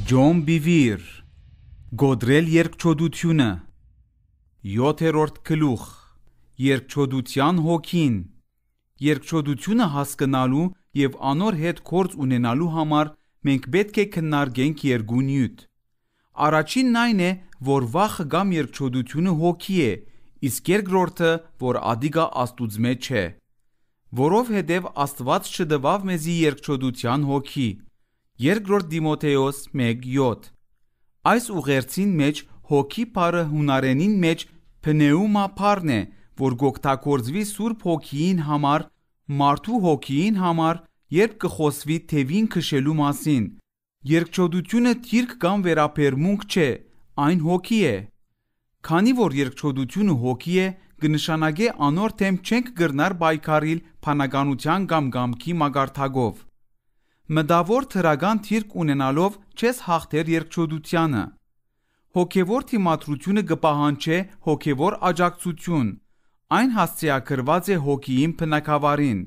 Ջոն Բիվիր Գոդրել երկչոդությունը 7-րդ գլուխ Երկչոդության հոգին Երկչոդությունը հասկանալու և անոր հետ գործ ունենալու համար մենք պետք է քննարկենք երկու նյութ։ Առաջինն այն է, որ վախը կամ երկչոդությունը հոգի է, իսկ երկրորդը, որ ադիգա Աստուծմե չէ։ Որովհետև Աստված չտվավ մեզի երկչոդության հոգի։ Երկրորդ Դիմոթեոս 1:7 Այս ուղերձին մեջ հոգի բառը հունարենին մեջ պնեումա բառն է, որ գօգտագործվի Սուրբ Հոգիին համար, մարդու հոգիին համար, երբ կխոսվի թևին քշելու մասին։ Երկչոդությունը դիրք կամ վերաբերմունք չէ, այն հոգի է։ Քանի որ երկչոդությունը հոգի է, կնշանակե անոր դեմ չենք կրնար պայքարիլ բանականության կամ կամքի մակարդակով։ Մտավոր թրական դիրք ունենալով չես հաղթեր երկչոդությանը։ Հոգևոր թիմադրությունը կպահանջե հոգևոր աջակցություն, այն հասցեագրված է հոգիին բնագավառին։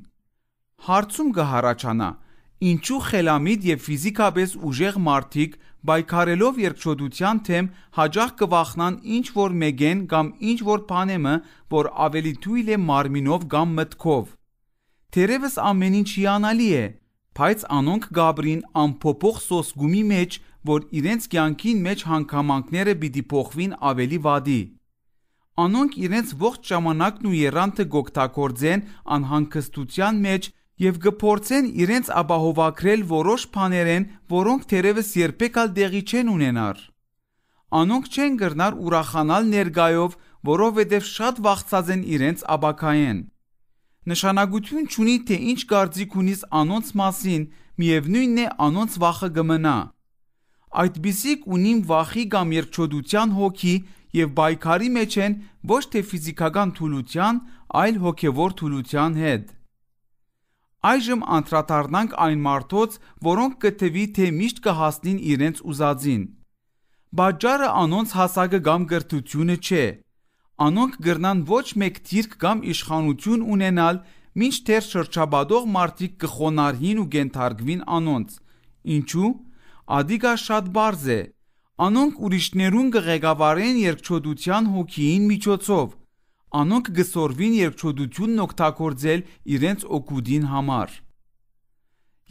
Հարցում կհառաջանա, ինչու խելամիտ և ֆիզիկապես ուժեղ մարդիկ պայքարելով երկչոդության դեմ հաճախ կվախնան ինչ-որ մեկեն կամ ինչ-որ բանեմը, որ ավելի թույլ է մարմինով կամ մտքով։ Թերևս ամեն ինչ հիանալի է, բայց անոնք գաբրին անփոփոխ սոսկումի մեջ, որ իրենց կյանքին մեջ հանգամանքները պիտի փոխվին ավելի վատի։ Անոնք իրենց ողջ ժամանակն ու եռանդը կօգտագործեն անհանգստության մեջ և կփորձեն իրենց ապահովագրել որոշ բաներեն, որոնք թերևս երբեք ալ տեղի չեն ունենար։ Անոնք չեն կրնար ուրախանալ ներկայով, որովհետև շատ վախծած են իրենց ապագայեն։ Նշանակություն չունի, թե ինչ կարծիք ունիս անոնց մասին, միևնույնն է անոնց վախը կմնա։ Այդպիսիք ունին վախի կամ երկչոդության հոգի և պայքարի մեջ են ոչ թե ֆիզիկական թուլության, այլ հոգևոր թուլության հետ։ Այժմ անդրադառնանք այն մարդոց, որոնք կթվի, թե միշտ կհասնին իրենց ուզածին։ Պատճառը անոնց հասակը կամ կրթությունը չէ։ Անոնք կրնան ոչ մեկ դիրք կամ իշխանություն ունենալ, մինչդեռ շրջապատող մարդիկ կխոնարհին ու կենթարկվին անոնց։ Ինչու՞։ Ադիգա շատ բարձ է։ Անոնք ուրիշներուն կղեկավարեն երկչոդության հոգիին միջոցով։ Անոնք կսորվին երկչոդությունն օգտագործել իրենց օգուտին համար։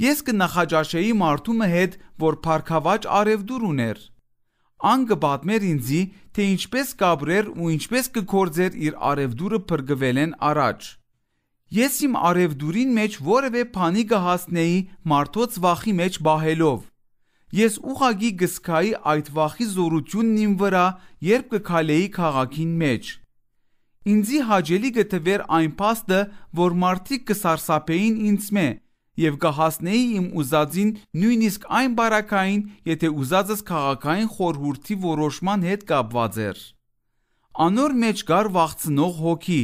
Ես կնախաճաշեի մարդումը հետ, որ փառքավաճ արևդուր ուներ։ Ան կպատմեր ինձի, թե ինչպես կապրեր ու ինչպես կգործեր իր արևդուրը փրկվելեն առաջ։ Ես իմ արևդուրին մեջ որևէ բանի կհասնեի մարդոց վախի մեջ պահելով։ Ես ուղղակի կզգայի այդ վախի զորությունն իմ վրա, երբ կքալեի քաղաքին մեջ։ Ինձի հաճելի կթվեր այն փաստը, որ մարդիկ կսարսափեին ինձմե և կհասնեի իմ ուզածին նույնիսկ այն բարակային, եթե ուզածս քաղաքային խորհուրդի որոշման հետ կապված էր։ Անոր մեջ կար վախցնող հոգի։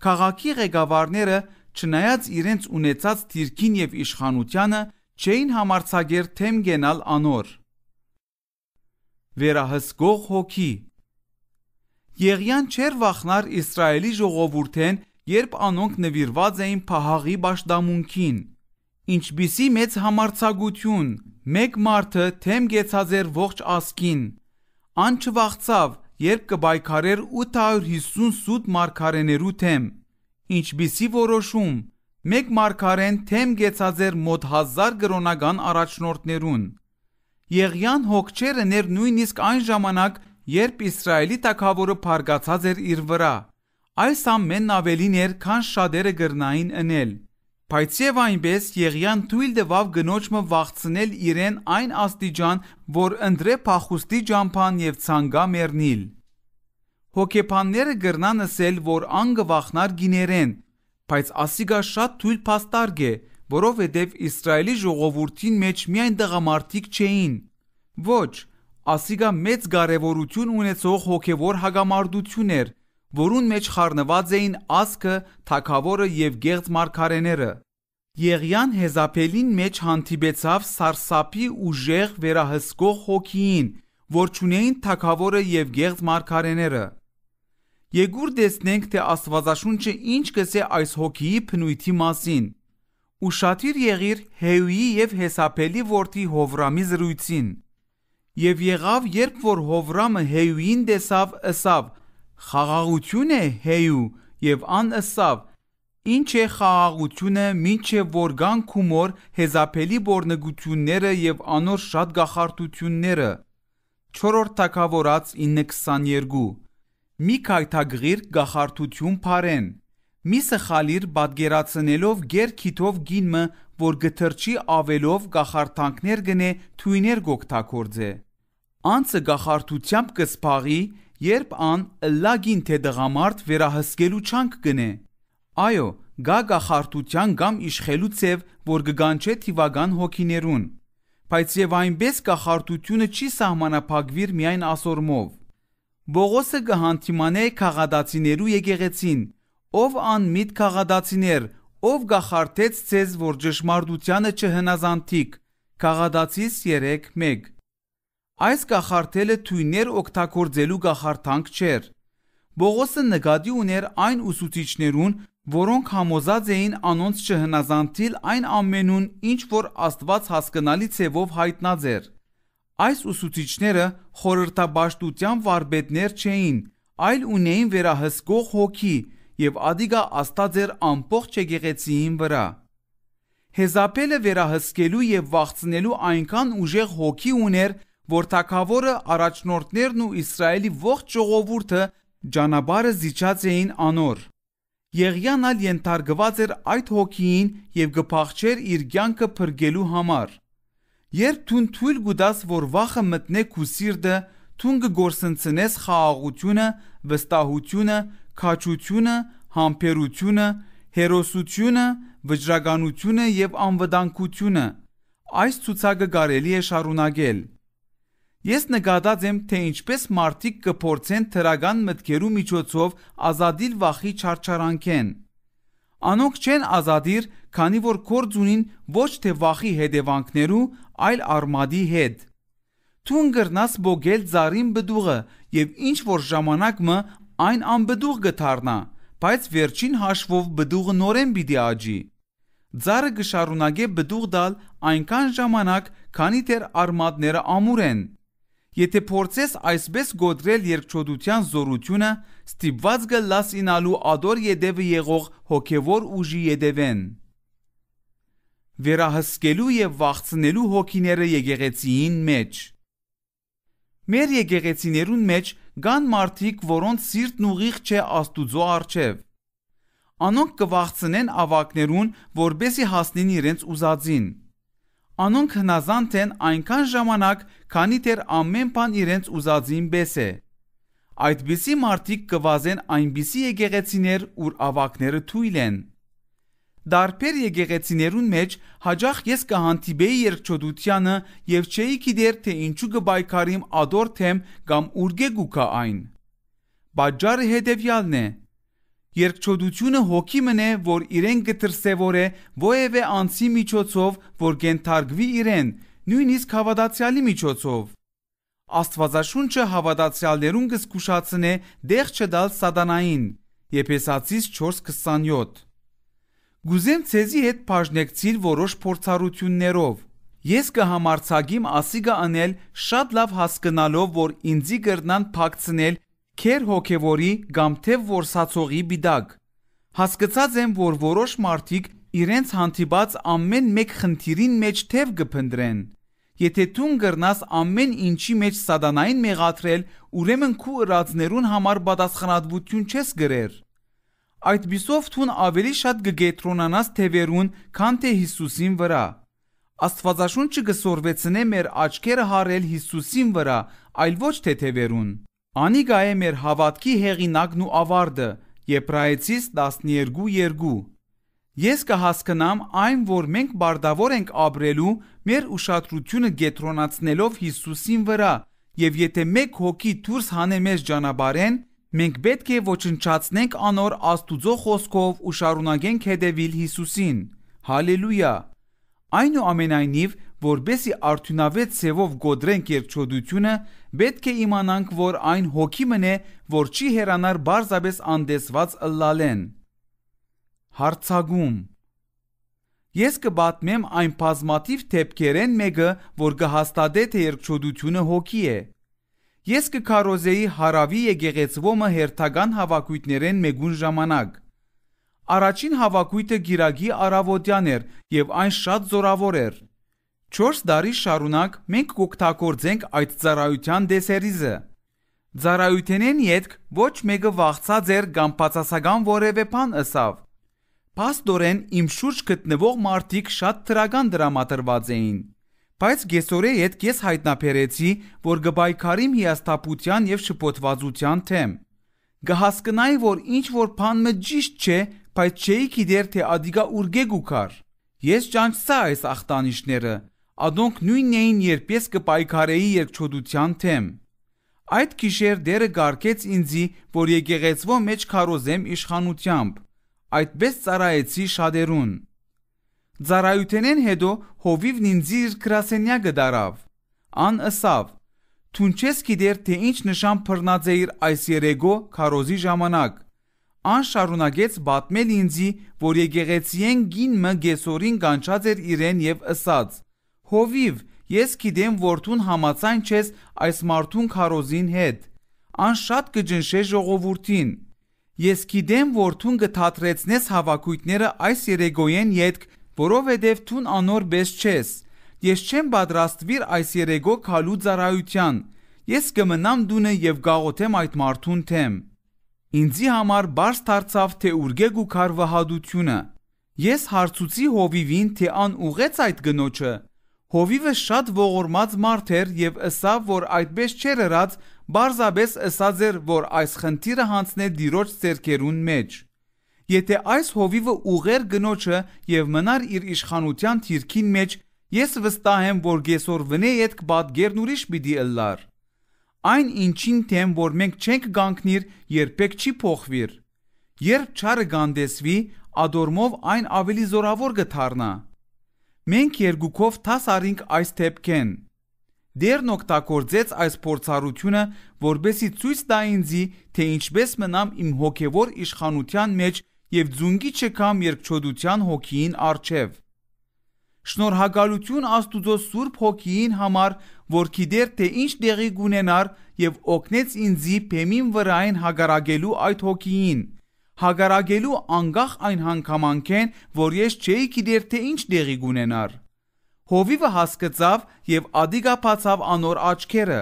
Քաղաքի ղեկավարները, չնայած իրենց ունեցած դիրքին և իշխանությանը, չէին համարձակեր թեմ գենալ անոր։ Վերահսկող հոգի։ Եղիան չէր վախնար Իսրայելի ժողովուրդեն, երբ անոնք նվիրված էին փահաղի պաշտամունքին։ Ինչպիսի մեծ համարձակություն, մեկ մարդը թեմ գեցած էր ողջ ազգին։ Ան չվախցավ, երբ կպայքարեր 850 սուտ մարգարեներու թեմ։ Ինչպիսի որոշում, մեկ մարգարեն թեմ գեցած էր մոտ 1000 կրոնական առաջնորդներուն։ Եղիան հոգ չէր ներ նույնիսկ այն ժամանակ, երբ Իսրայելի թագավորը փառկացած էր իր վրա։ Այս ամենն ավելին էր, քան շատերը կրնային ընել։ Բայց եւ այնպես Եղիան թույլ տվավ գնոջը վախցնել իրեն այն աստիճան, որ ընտրե փախուստի ճամփան եւ ցանգա մեռնիլ։ Հոգեբանները կրնան ասել, որ ան կվախնար գիներեն, բայց ասիգա շատ թույլ փաստարկ է, որովհետև Իսրայելի ժողովրդին մեջ միայն տղամարդիկ չէին։ Ոչ, ասիգա մեծ կարևորություն ունեցող հոգևոր հագամարտություն էր, որուն մեջ խառնված էին ազգը, թագավորը և գեղձ մարգարեները։ Եղիան Հեզապելին մեջ հանդիպեցավ սարսափի ուժեղ վերահսկող հոգիին, որ չունեին թագավորը և գեղձ մարգարեները։ Եկուր տեսնենք, թե Աստվածաշունչը ինչ կսե այս հոգիի բնույթի մասին։ Ուշադիր եղիր Հեյուի և Հեսապելի որդի Հովրամի զրույցին։ Եվ եղավ, երբ որ Հովրամը Հեյուին տեսավ, ըսավ. խաղաղություն է Հեյու, եւ ան ըսավ. ինչ է խաղաղությունը, մինչև որ գան քու մոր Հեզապելի բորնգությունները եւ անոր շատ գախարտությունները։ 4-րդ Թագավորաց 9:22 Մի քայթագրիր գախարտություն փարեն, մի սխալիր բադգերացնելով գեր քիթով գինմը, որ գթրջի ավելով գախարտանքներ գնե թույներ գոկտակորձե։ Անցը գախարտությամբ կսփաղի, երբ ան ըլլագին թե դղամարդ վերահսկելու չանք գնե։ Այո, գա գախարտության կամ իշխելու ցև, որ գգանչե թիվական հոգիներուն, բայց եւ այնպես գախարտությունը չի սահմանափակվիր միայն ասորմով։ Բողոսը գհանտիմանե քաղադացիներու եկեղեցին, ով անմիտ քաղադացիներ, ով գախարտեց ցեզ, որ ճշմարտությանը չհնազանդիկ, քաղադացիս 3:1 Այս գախարտելը թույներ օգտագործելու գախարտանք չէր։ Բողոսը նկատի ուներ այն ուսուցիչներուն, որոնք համոզած էին անոնց չհնազանդիլ այն ամենուն, ինչ որ Աստված հասկանալի ցևով հայտնած էր։ Այս ուսուցիչները խորհրդաբաշխության վարպետներ չէին, այլ ունեին վերահսկող հոգի, եւ ադիգա աստած էր ամբողջ եկեղեցիին վրա։ Հեզապելը վերահսկելու եւ վախցնելու այնքան ուժեղ հոգի ուներ, որ թագավորը, առաջնորդներն ու Իսրայելի ողջ ժողովուրդը ճանապարհը զիջած էին անոր։ Եղիան ալ ենթարկված էր այդ հոգիին եւ գփախչեր իր կյանքը փրկելու համար։ Երբ դու թույլ գուտաս, որ վախը մտնե քու սիրտը, դու կգործընծնես խաղաղությունը, վստահությունը, քաջությունը, համբերությունը, հերոսությունը, վճռականությունը եւ անվտանգությունը։ Այս ցուցակը կարելի է շարունակել։ Ես նկատած եմ, թե ինչպես մարդիկ կփորձեն թրական մտքերու միջոցով ազատիլ վախի չարչարանքեն։ Անոնք չեն ազատիր, քանի որ գործ ունին ոչ թե վախի հետևանքներու, այլ արմատի հետ։ Դու ընկրնաս բոգել ծառին բդուղը եւ ինչ որ ժամանակ մը այն անբդուղ կդառնա, բայց վերջին հաշվով բդուղը նորեն պիտի աճի։ Ծառը կշարունակե բդուղ տալ այնքան ժամանակ, քանի դեռ արմատները ամուր են։ Եթե փորձես այսպես գոտրել երկչոտության զորությունը, ստիպված կլաս ինալու ադոր ետևը եղող հոգևոր ուժի ետևեն։ Վերահսկելու եւ վախցնելու հոգիները եկեղեցիին մեջ։ Մեր եկեղեցիներուն մեջ կան մարդիկ, որոնց սիրտն ուղիղ չէ Աստուծո առջև։ Անոնք կվախցնեն ավակներուն, որբեսի հասնեն իրենց ուզածին։ Անոնք հնազանդ են այնքան ժամանակ, քանի դեռ ամեն բան իրենց ուզածին պես է։ Այդպիսի մարդիկ կվազեն այնպիսի եկեղեցիներ, ուր ավակները թույլ են։ Դարբեր եկեղեցիներուն մեջ հաջող ես կհանդիպեի երկչոտությանը եւ չէի գիտեր, թե ինչու կբայքարիմ ադոր թեմ կամ ուրգե գուքա այն։ Բաժարը հետեւյալն է. երկչոտությունը հոգի մնե, որ իրեն կտրսևորե ովևէ անձի միջոցով, որ կենթարկվի իրեն, նույնիսկ հավատացյալի միջոցով։ Աստվածաշունչը հավատացյալներուն կզգուշացնե դեղ չդալ սատանային։ Եփեսացիս 4:27 Գուզեմ ցեզի հետ բաժնեկցիր որոշ փորձառություններով։ Ես կհամարցակիմ ասիգա անել շատ լավ հասկանալով, որ ինձի կրնան փակցնել քեր հոգևորի կամ թե որսացողի բիդակ։ Հասկացած եմ, որ որոշ մարդիկ իրենց հանդիպած ամեն մեկ խնդիրին մեջ թև կփնտրեն։ Եթե դու կրնաս ամեն ինչի մեջ սատանային մեղադրել, ուրեմն քու ըրածներուն համար պատասխանատվություն չես գրեր։ Այդպիսով դու ավելի շատ կգետրոնանաս թևերուն, քան թե Հիսուսին վրա։ Աստվածաշունչը կսորվեցնե մեր աչքերը հարել Հիսուսին վրա, այլ ոչ թե թևերուն։ Անիգա է մեր հավատքի հեղինակն ու ավարտը, Եբրայեցիս 12:2 Ես կհասկանամ այն, որ մենք բարդավոր ենք ապրելու, մեր ուշադրությունը կենտրոնացնելով Հիսուսին վրա, եւ եթե մեկ հոգի դուրս հանե մեզ ճանապարհեն, մենք պետք է ոչնչացնենք անոր Աստուծո խոսքով ու շարունակենք հետևել Հիսուսին։ Հալելույա։ Այնուամենայնիվ, որբեսի արդյունավետ ցևով գոդրենք երկչոտությունը, պետք է իմանանք, որ այն հոգի մնե, որ չի հեռանար բարձաբես անդեսված ըլլալեն։ Հարցագում. Ես կբատմեմ այն բազմաթիվ դեպքերեն մեկը, որ կհաստատե թե երկչոդությունը հոգի է։ Ես կքարոզեի հարավի եկեղեցվոմը հերթական հավաքույթներեն մեկուն ժամանակ։ Առաջին հավաքույթը գիրագի առավոտյան էր եւ այն շատ զորավոր էր։ 4 տարի շարունակ մենք կօգտագործենք այդ ծառայության դեսերիզը։ Ծառայութենեն ետք ոչ մեկը վախցած էր կամ բացասական որևէ բան ըսավ։ Պաստորեն իմ շուրջ գտնվող մարդիկ շատ դրական դրամատրված էին, բայց գեսորե հետ ես հայտնաբերեցի, որ գբայքարիմ հիասթափության եւ շփոթվածության թեմ։ Գհասկնայի, որ ինչ որ բան մը ճիշտ չէ, բայց չէի գիտեր թե ադիգա ուրգեգ ու քար։ Ես ճանչցա այս ախտանիշները, ադոնք նույնն էին, երբ ես կպայքարեի երկչոդության թեմ։ Այդ գիշեր դերը գարկեց ինձի, որ եկեղեցվո մեջ քարոզեմ իշխանությամբ։ Այդպես ծառայեցի շատերուն։ Ծառայութենեն հետո հովիվն ինձ իր գրասենյակը դարավ։ Ան ըսավ. «Թուն չես գիտեր թե ինչ նշան բռնած է իր այս երեգո քարոզի ժամանակ»։ Ան շարունակեց պատմել ինձի, որ եկեղեցիեն գինը գեսորին կանչած էր իրեն եւ ըսած. «Հովիվ, ես գիտեմ, որ թուն համաձայն չես այս մարդուն քարոզին հետ»։ Ան շատ կջնշե ժողովուրդին։ Ես գիտեմ, որ թուն կթատրեցնես հավաքույթները այս երեգոյեն ետք, որովհետև թուն անոր պես չես։ Ես չեմ պատրաստվիր այս երեգո քալու ծառայության։ Ես կմնամ դունը եւ գաղոթեմ այդ մարդուն թեմ։ Ինձի համար բարձ դարձավ թե ուրգեգ ու քար վհադությունը։ Ես հարցուցի հովիվին, թե ան ուղեց այդ գնոջը։ Հովիվը շատ ողորմած մարդ էր եւ ըսավ, որ այդպես չէր ըրած, բարձաբես ըսած էր, որ այս խնդիրը հանցնե դիրոջ ձեռքերուն մեջ։ Եթե այս հովիվը ուղեր գնոջը եւ մնար իր իշխանության թիրքին մեջ, ես վստահ եմ, որ գեսոր վնե յետ կբադգերն ուրիշ պիտի ըլլար։ Այն ինչին թեմ, որ մենք չենք գանքնիր, երբեք չի փոխվիր։ Երբ չարը գանդեսվի, ադորմով այն ավելի զորավոր կդառնա։ Մենք երկուքով թաս արինք այս դեպքեն։ Դերն օգտագործեց այս փորձառությունը, որբեսի ցույց տա ինձի, թե ինչպես մնամ իմ հոգևոր իշխանության մեջ եւ ձունգի չկամ երկչոդության հոգիին առջև։ Շնորհակալություն Աստուծո Սուրբ Հոգիին համար, որ գիտեր թե ինչ տեղի կունենար եւ օգնեց ինձի բեմին վրային հագարագելու այդ հոգիին, հագարագելու անկախ այն հանգամանքեն, որ ես չէի գիտեր թե ինչ տեղի կունենար։ Հովիվը հասկացավ եւ ադիգա բացավ անոր աչքերը։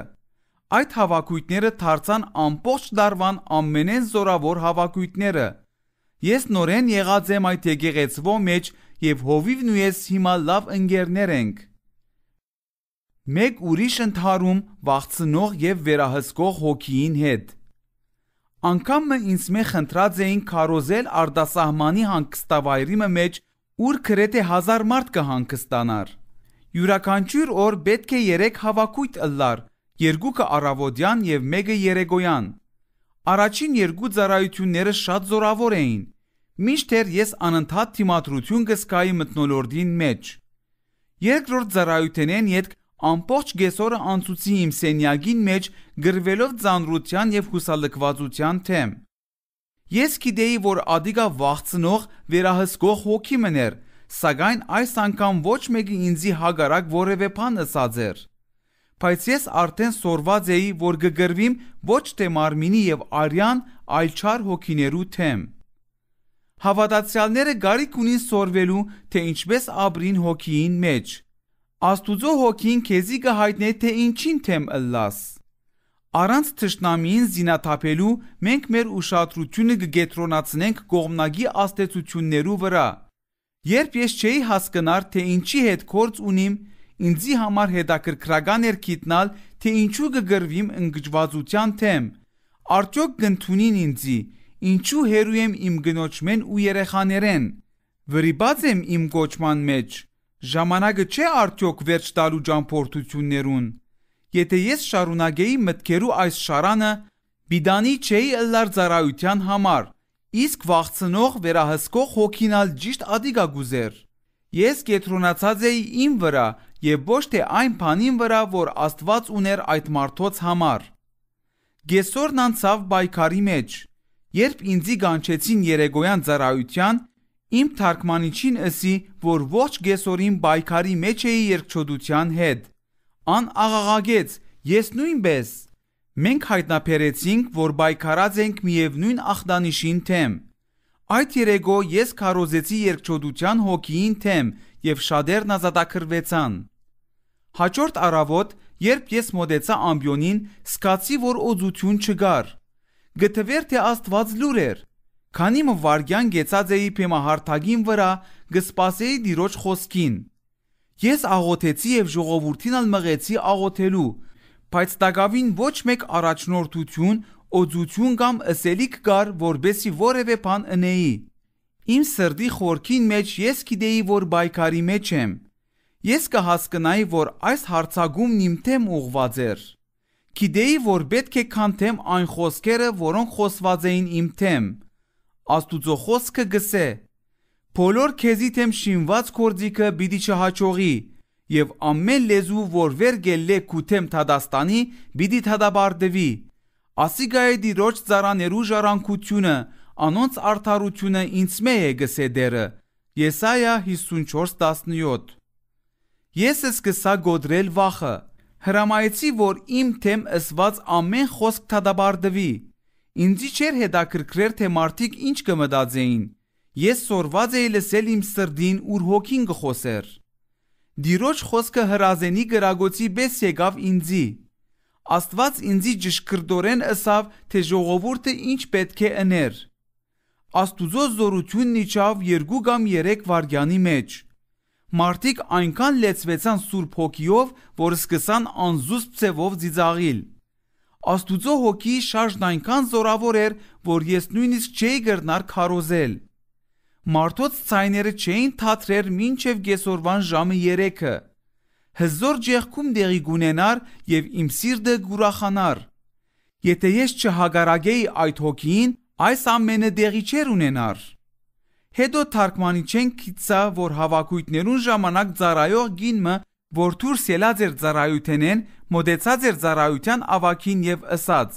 Այդ հավաքույթները դարձան ամբողջ դարվան ամենեն զորավոր հավաքույթները։ Ես նորեն եղած եմ այդ եկեղեցվո մեջ եւ հովիվն ու ես հիմա լավ ընկերներ ենք։ Մեկ ուրիշ ընդհարում վախցնող եւ վերահսկող հոգիին հետ։ Անկամ մը ինձ մե խնդրած էին քարոզել արտասահմանի հանգստավայրի մեջ, ուր գրեթե 1000 մարդ կհանգստանար։ Յուրաքանչյուր օր պետք է 3 հավաքույթ ըլլար, 2-ը առավոտյան եւ 1-ը երեկոյան։ Առաջին 2 ծառայությունները շատ զորավոր էին, մինչդեռ ես անընդհատ թիմադրություն կզգայի մթնոլորտին մեջ։ Երկրորդ ծառայությունեն յետք ամբողջ գեսորը անցուցի իմ սենյակին մեջ գրվելով ծանրության եւ հուսալքվածության թեմ։ Ես գիտեի, որ ադիգա վախցնող վերահսկող հոգի մներ, սակայն այս անգամ ոչ մեկը ինձի հագարակ որևէ բան ըսած էր։ Բայց ես արդեն սորված էի, որ կգրվիմ ոչ թե մարմինի եւ արյան, այլ չար հոգիներու թեմ։ Հավատացյալները գարիք ունին սորվելու, թե ինչպես ապրին հոգիին մեջ։ Աստուծո հոգին քեզի կհայտնե, թե ինչին թեմ ըլլաս։ Առանց թշնամիին զինաթափելու մենք մեր ուշադրությունը կգետրոնացնենք կողմնագի աստեցություններու վրա։ Երբ ես չէի հասկնար, թե ինչի հետ գործ ունիմ, ինձի համար հետաքրքրական էր գիտնալ, թե ինչու կգրվիմ ընկճվածության թեմ։ Արդյոք կընդունին ինձի, ինչու հերու եմ իմ գնոջմեն ու երեխաներեն։ Վրիպած եմ իմ կոչման մեջ։ Ժամանակը չէ արդյոք վերջ տալու ճամփորդություններուն։ Եթե ես շարունակեի մտքերու այս շարանը, բիդանի չէի ըլլար ծառայության համար, իսկ վախցնող վերահսկող հոգինալ ճիշտ ադիգա գուզեր։ Ես կետրոնացած էի իմ վրա եւ ոչ թե այն բանին վրա, որ Աստված ուներ այդ մարդոց համար։ Գեսորն անցավ բայկարի մեջ։ Երբ ինձի կանչեցին երեկոյան ծառայության, Իմ թարգմանիչին ըսի, որ ողջ գեսորին բայկարի մեջ էի երկչոդության հետ։ Ան աղաղագեց, ես նույնպես։ Մենք հայտնաբերեցինք, որ բայկարած ենք միևնույն ախտանիշին թեմ։ Այդ երեգո ես քարոզեցի երկչոդության հոգիին թեմ եւ շատերն ազատագրվեցան։ Հաջորդ առավոտ, երբ ես մոտեցա ամբիոնին, սկացի, որ օծություն չկար։ Գտվեր թե Աստված լուր էր։ Քանի վայրկյան գեցած էի փեմահարթագին վրա, գսպասեի Տիրոջ խոսքին։ Ես աղոթեցի եւ ժողովրդին ալ մղեցի աղոթելու, բայց տակավին ոչ մեկ առաջնորդություն, օծություն կամ ըսելիք կար, որբեսի որևէ բան ընեի։ Իմ սրտի խորքին մեջ ես գիտեի, որ բայկարի մեջ եմ։ Ես կհասկնայի, որ այս հարցագումն իմ թեմ ուղված էր։ Գիտեի, որ պետք է քանթեմ այն խոսքերը, որոնք խոսված էին իմ թեմ։ Աստուծո խոսքը գսե. բոլոր քեզի թեմ շինված գործիքը պիտի չհաջողի, եւ ամեն լեզու, որ վեր գելլե քու թեմ թադաստանի, պիտի թադաբարդվի։ Ասիկա է Տիրոջ ծառաներու ժառանգությունը, անոնց արդարությունը ինձ մե է գսե դերը։ Եսայա 54:17։ Ես սկսա գոդրել վախը, հրամայեցի, որ իմ թեմ ըսված ամեն խոսք թադաբարդվի։ Ինձի չէր հետաքրքրեր, թե մարդիկ ինչ կմտածեին։ Ես սորված էի լսել իմ սրդին, ուր հոգին կխոսեր։ Տիրոջ խոսքը հրազենի գրագոցի պես եկավ ինձի։ Աստված ինձի ճշգրտորեն ըսավ, թե ժողովուրդը ինչ պետք է ըներ։ Աստուծո զորությունն իջավ 2 կամ 3 վայրկյանի մեջ։ Մարդիկ այնքան լեցվեցան Սուրբ Հոգիով, որ սկսան անզուսպ ձևով ծիծաղիլ։ Աստուծո հոգիի շարժն այնքան զորավոր էր, որ ես նույնիսկ չէի գրնար քարոզել։ Մարդոց ցայները չէին թատրեր մինչև գեսորվան ժամը 3-ը։ Հզոր ջեղքում դեղի գունենար եւ իմ սիրտը գուրախանար։ Եթե ես չհագարագեի այդ հոգիին, այս ամենը դեղի չէր ունենար։ Հետո թարգմանիչեն գիտցա, որ հավաքույտներուն ժամանակ ծառայող գինը, որ դուրս ելած էր ծառայութենեն, մոտեցած էր ծառայության ավակին եւ ըսած.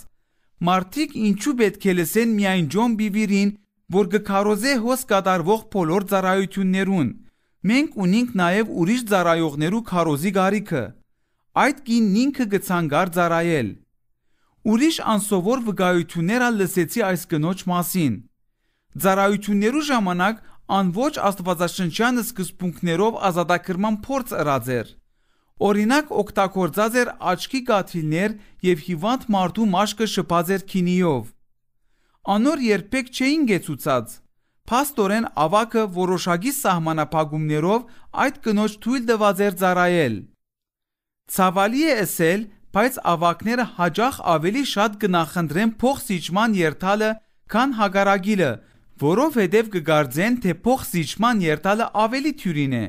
մարդիկ ինչու պետք է լսեն միայն Ջոն Բիվիրին, որ գքարոզե հոս կատարվող բոլոր ծառայություններուն։ Մենք ունենք նաեւ ուրիշ ծառայողներու քարոզի գարիքը։ Այդ գինն ինքը գցանգար ծառայել։ Ուրիշ անսովոր վկայություններ լսեցի այս կնոջ մասին։ Ծառայություններու ժամանակ անոչ աստվածաշնչյան սկզբունքներով ազատագրման փորձ ըրած էր։ Օրինակ օգտագործած էր աչքի կաթիլներ եւ հիվանդ մարդու մաշկը շփած էր քինիով։ Անոր երբեք չէին գեցուցած։ Փաստորեն ավակը որոշակի սահմանափակումներով այդ կնոջ թույլ տված էր ծառայել։ Ցավալի է ասել, բայց ավակները հաճախ ավելի շատ կնախընտրեն փող սիճման երթալը, քան հագարագիլը, որովհետև կգարձեն, թե փող սիճման երթալը ավելի թյուրին է,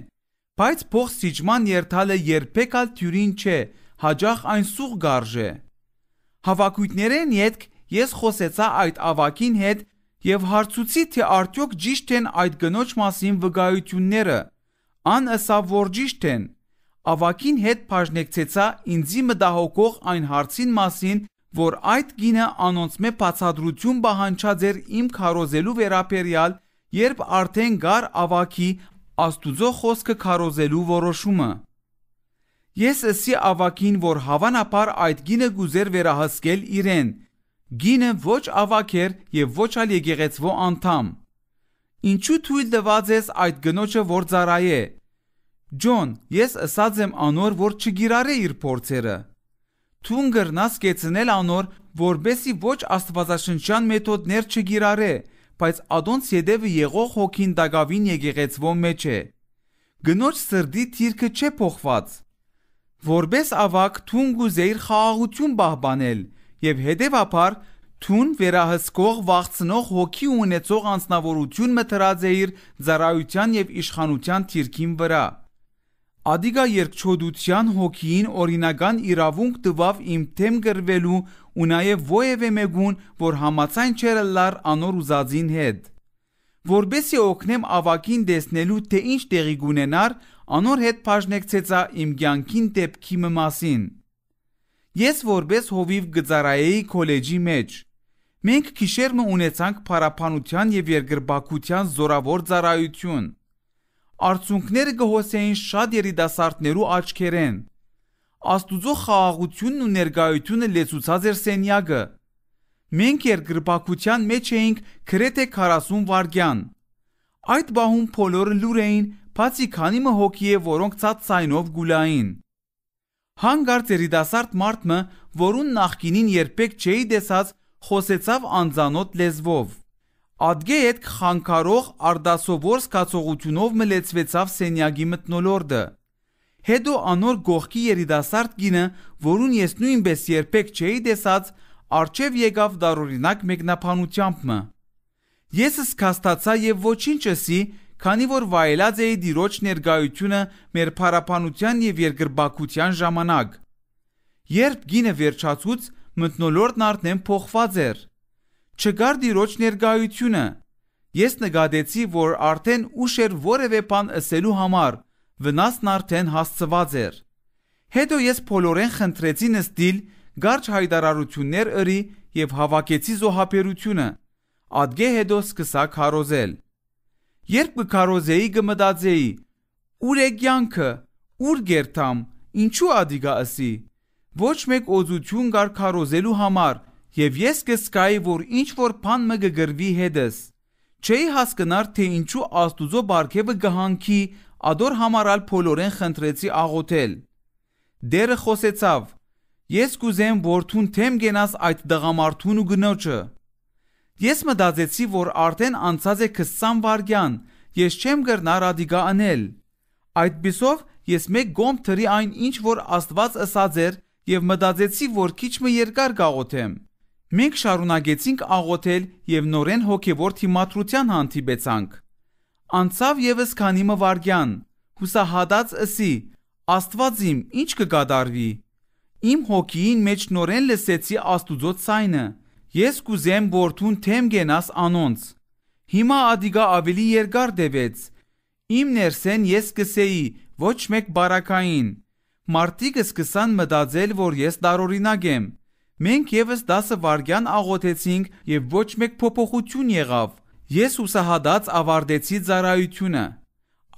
բայց փող սիճման երթալը երբեք ալ թյուրին չէ, հաճախ այն սուղ գարժ է։ Հավաքույտներեն ետք ես խոսեցա այդ ավակին հետ եւ հարցուցի, թե արդյոք ճիշտ են այդ կնոջ մասին վկայությունները։ Ան ըսավ, որ ճիշտ են։ Ավակին հետ բաժնեկցեցա ինձի մտահոգող այն հարցին մասին, որ այդ գինը անոնցմե բացատրություն պահանջած էր իմ քարոզելու վերաբերյալ, երբ արդեն գար ավակի Աստուծո խոսքը քարոզելու որոշումը։ Ես ըսի ավակին, որ հավանաբար այդ գինը գուզեր վերահսկել իրեն։ Գինը ոչ ավակ էր եւ ոչ ալ եկեղեցվո անդամ։ Ինչու թույլ տված ես այդ գնոջը, որ ծառայե։ Ջոն, ես ըսած եմ անոր, որ չգիրարե իր փորձերը։ Թուն գրնաս կեցնել անոր, որբեսի ոչ աստվածաշնչյան մեթոդներ չգիրարե, բայց ադոնց յետևը եղող հոգին դակավին եկեղեցվո մեջ է։ Գնոջ սրդի թիրքը չէ փոխված։ Որբես ավակ թուն գուզեիր խաղաղություն պահպանել եւ հետեւաբար թուն վերահսկող վախցնող հոգի ունեցող անձնավորություն մտրած էիր ծառայության եւ իշխանության թիրքին վրա։ Ադիգա երկչոդության հոգին օրինական իրավունք տվավ իմ թեմ գրվելու ու նաև ովևէ մեկուն, որ համաձայն չէր լար անոր ուզածին հետ։ Որբեսի օգնեմ ավակին տեսնելու, թե ինչ տեղի կունենար, անոր հետ բաժնեկցեցա իմ կյանքին դեպքի մասին։ Ես որբես հովիվ գծարայեի քոլեջի մեջ։ Մենք քիշերմը ունեցանք փարապանության եւ երկրբակության զորավոր ծառայություն։ Արցունքները գոհոսեին շատ երիտասարդներու աչքերեն։ Աստուծո խաղաղությունն ու ներկայությունը լեցուցած էր սենյակը։ Մենք երկրբակության մեջ էինք գրեթե 40 վայրկյան։ Այդ բահում բոլորը լուր էին, բացի քանի հոգի է, որոնք ցած ցայնով գուլային։ Հանգարց երիտասարդ մարդը, որուն նախկինին երբեք չէի տեսած, խոսեցավ անձանոտ լեզվով։ Ադգե հետ խանգարող արդասովոր զգացողությունով մլեցվեցավ սենյակի մթնոլորտը։ Հետո անոր գողքի երիտասարդ կինը, որուն ես նույնպես երբեք չէի տեսած, արջև եկավ դարօրինակ մեկնաբանությամբ։ Ես սկաստացա եւ ոչինչ ասի, քանի որ վայելած էի Տիրոջ ներկայությունը մեր փարապանության եւ երկրբակության ժամանակ։ Երբ գինը վերջացուց, մթնոլորտն արդեն փոխված էր։ Չկար Տիրոջ ներկայությունը։ Ես նկատեցի, որ արդեն ուշ էր որևէ բան ասելու համար, վնասն արդեն հասցված էր։ Հետո ես բոլորեն խնդրեցի նստիլ, գարչ հայտարարություններ ըրի եւ հավաքեցի զոհաբերությունը։ Ադգե հետո սկսա քարոզել։ Երբ կքարոզեի կմտածեի. ուր է կյանքը, ուր գերտամ, ինչու ադիգա ասի։ Ոչ մեկ օծություն կար քարոզելու համար, եւ ես կսկայի, որ ինչ որ բան մը կգրվի հետս։ Չէի հասկնար, թե ինչու Աստուծո բարգեւը կհանքի, ադոր համարալ բոլորեն խնդրեցի աղոթել։ Դերը խոսեցավ. ես կուզեմ, որ թուն թեմ գենաս այդ դղամարդուն ու գնոջը։ Ես մտածեցի, որ արդեն անցած է 20 վայրկյան, ես չեմ կրնար ադիգա անել։ Այդպիսով ես մեկ գոմ թրի այն ինչ որ Աստված ըսած էր եւ մտածեցի, որ քիչ մը երկար կաղոթեմ։ Մենք շարունակեցինք աղոթել եւ նորեն հոգեվոր թիմադրության հանդիպեցանք։ Անցավ եւս քանի մը վայրկյան, հուսահատած ըսի. Աստված իմ, ինչ կկատարվի։ Իմ հոգիին մեջ նորեն լսեցի Աստուծո ցայնը. ես կուզեմ, որ թուն թեմ գենաս անոնց։ Հիմա ադիգա ավելի երկար դեվեց։ Իմ ներսեն ես կսեի, ոչ մեկ բարակային։ Մարդիկ սկսան մտածել, որ ես տարօրինակ եմ։ Մենք եւս 10 վայրկյան աղոթեցինք եւ ոչ մեկ փոփոխություն եղավ։ Ես հուսահատած ավարտեցի ծառայությունը։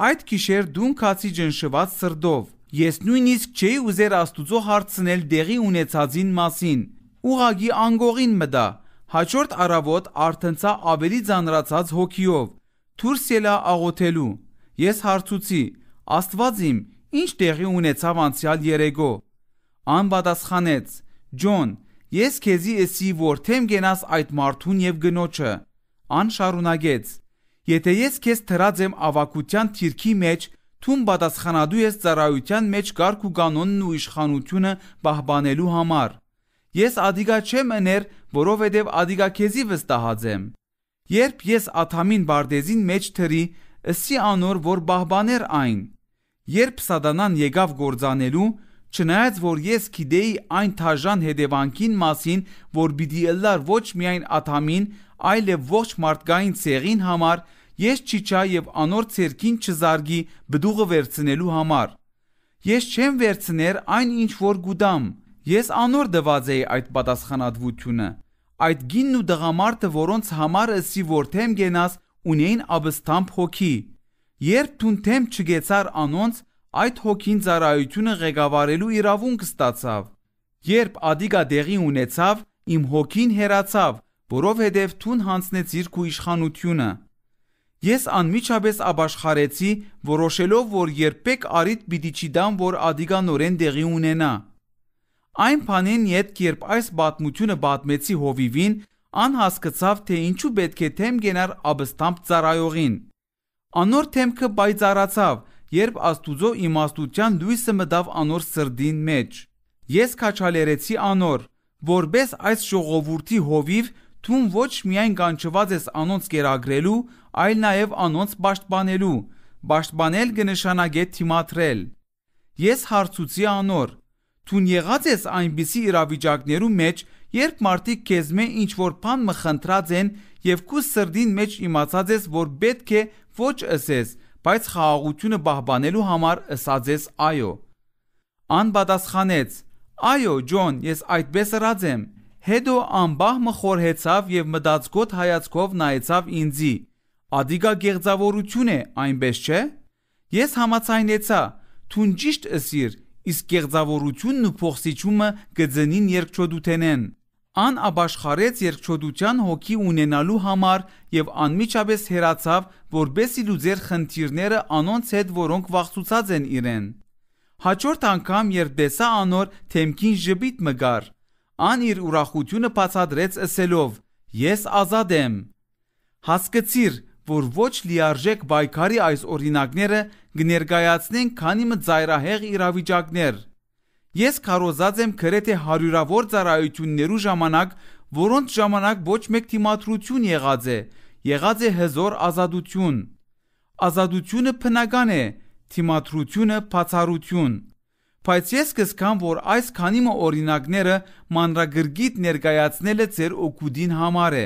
Այդ գիշեր դուն քացի ջնշված սրտով։ Ես նույնիսկ չէի ուզեր Աստուծո հարցնել դեղի ունեցածին մասին։ Ուղագի անգողին մտա։ Հաջորդ առավոտ արթնցա ավելի ծանրացած հոգիով։ Դուրս ելա աղոթելու։ Ես հարցուցի. Աստված իմ, ինչ տեղի ունեցավ անցյալ երեգո։ Ան պատասխանեց. Ջոն, ես քեզի ասի, որ թեմ գենաս այդ մարդուն եւ գնոջը։ Ան շարունակեց. Եթե ես քեզ թրած եմ ավակության թիրքի մեջ, թուն պատասխանադու ես ծառայության մեջ կարգ ու կանոնն ու իշխանությունը պահպանելու համար։ Ես ադիգա չեմ ըներ, որովհետև ադիգա քեզի վստահած եմ։ Երբ ես Աթամին Բարդեզին մեջ թրի, ըսի անոր, որ պահպաներ այն։ Երբ Սատանան եկավ գործանելու, չնայած որ ես գիտեի այն թաժան հետևանքին մասին, որ պիտի ըլլար ոչ միայն Աթամին, այլև ողջ մարդկային ցեղին համար, ես չիջա եւ անոր ցերքին չզարգի բդուղը վերցնելու համար։ Ես չեմ վերցներ այն ինչ որ գուդամ։ Ես անոր դված էի այդ պատասխանատվությունը։ Այդ գինն ու դղամարդը, որոնց համար ըսի որ թեմ գենաս, ունեին ապստամբ հոգի։ Երբ թուն թեմ չգեցար անոնց, այդ հոգին ծառայությունը ղեկավարելու իրավունք ստացավ։ Երբ ադիգա դեղի ունեցավ, իմ հոգին հեռացավ, որովհետև թուն հանձնեցիր քու իշխանությունը։ Ես անմիջապես ապաշխարեցի, որոշելով, որ երբեք արիդ պիտի չդամ, որ ադիգա նորեն դեղի ունենա։ Այն բանին յետ, երբ այս պատմությունը պատմեցի հովիվին, ան հասկացավ, թե ինչու պետք է թեմ գենար ապստամբ ծառայողին։ Անոր թեմքը պայծառացավ, երբ Աստուծո իմաստության լույսը մտավ անոր սրդին մեջ։ Ես քաչալերեցի անոր, որբես այս ժողովուրդի հովիվ թուն ոչ միայն կանչված ես անոնց կերակրելու, այլ նաև անոնց պաշտպանելու։ Պաշտպանել կնշանակե թիմադրել։ Ես հարցուցի անոր. Թուն եղած ես այնպիսի իրավիճակներու մեջ, երբ մարդիկ քեզ մե ինչ որ բան մը խնդրած են եւ քու սրդին մեջ իմացած ես, որ պետք է ոչ ասես, բայց խաղաղությունը պահպանելու համար ասած ես այո։ Ան պատասխանեց. Այո, Ջոն, ես այդպես ըրած եմ։ Հետո անբահ մը խորհեցավ եւ մտածկոտ հայացքով նայեցավ ինձի. «Ադիգա գեղձավորություն է, այնպես չէ»։ Ես համաձայնեցա. «Թուն ճիշտ ըսիր, իսկ գեղձավորությունն ու փոխսիչումը գծնին երկչոդութենեն»։ Ան աբաշխարեց երկչոդության հոգի ունենալու համար եւ անմիջապես հեռացավ, որբեսի լուծեր խնդիրները անոնց հետ, որոնք վախցուցած են իրեն։ Հաջորդ անգամ, երբ տեսա անոր թեմքին ժպիտ մը գար, ան իր ուրախությունը բացատրեց ըսելով. «Ես ազատ եմ»։ Հասկացիր, որ ոչ լիարժեք պայքարի այս օրինակները կներկայացնեն քանի մը ծայրահեղ իրավիճակներ։ Ես քարոզած եմ գրեթե հարյուրավոր ծառայություններու ժամանակ, որոնց ժամանակ ոչ մեկ թիմադրություն եղած է հզոր ազատություն։ Ազատությունը բնական է, թիմադրությունը բացառություն։ Բայց ես կսկամ, որ այս քանի մը օրինակները մանրագրգիտ ներկայացնելը ձեր օգուտին համար է։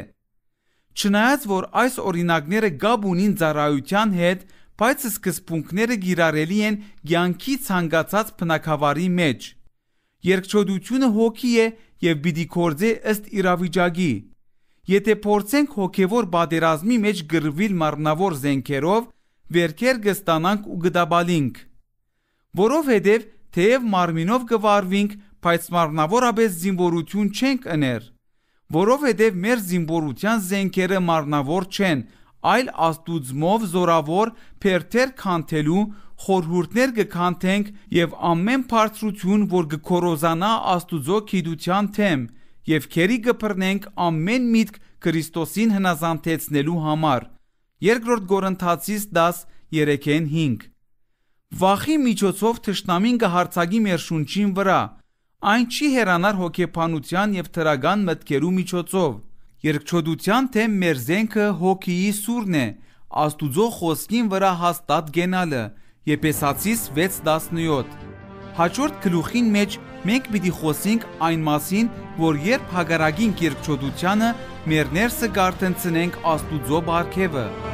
Չնայած որ այս օրինակները գաբ ունին ծառայության հետ, բայց սկզբունքները գիրառելի են կյանքի ցանկացած բնակավարի մեջ։ Երկչոդությունը հոգի է եւ պիտի գործե ըստ իրավիճակի։ Եթե փորձենք հոգեվոր պատերազմի մեջ գրվել մարմնավոր զենքերով, վերքեր կստանանք ու կդաբալինք։ Որովհետև թեև մարմինով կվարվենք, բայց մարմնավորապես զինվորություն չենք ըներ, որովհետև մեր զինվորության զենքերը մարմնավոր չեն, այլ աստուծմով զորավոր փերթեր քանթելու խորհուրդներ կքանթենք եւ ամեն բարձրություն, որ կկորոզանա աստուծո գիտության թեմ, եւ քերի կբռնենք ամեն միտք Քրիստոսին հնազանդեցնելու համար։ Երկրորդ Կորինթացիս 10:3-5։ Վախի միջոցով թշնամին կհարցակի մեր շունչին վրա, այն չի հեռանար հոգեբանության եւ թրական մտքերու միջոցով։ Երկչոդության թեմ մեր զենքը հոգիի սուրն է, աստուծո խոսքին վրա հաստատ գենալը։ Եփեսացիս 6:17։ Հաջորդ գլուխին մեջ մենք պիտի խոսենք այն մասին, որ երբ հագարագին երկչոդությանը, մեր ներսը կարթնցնենք աստուծո բարգևը։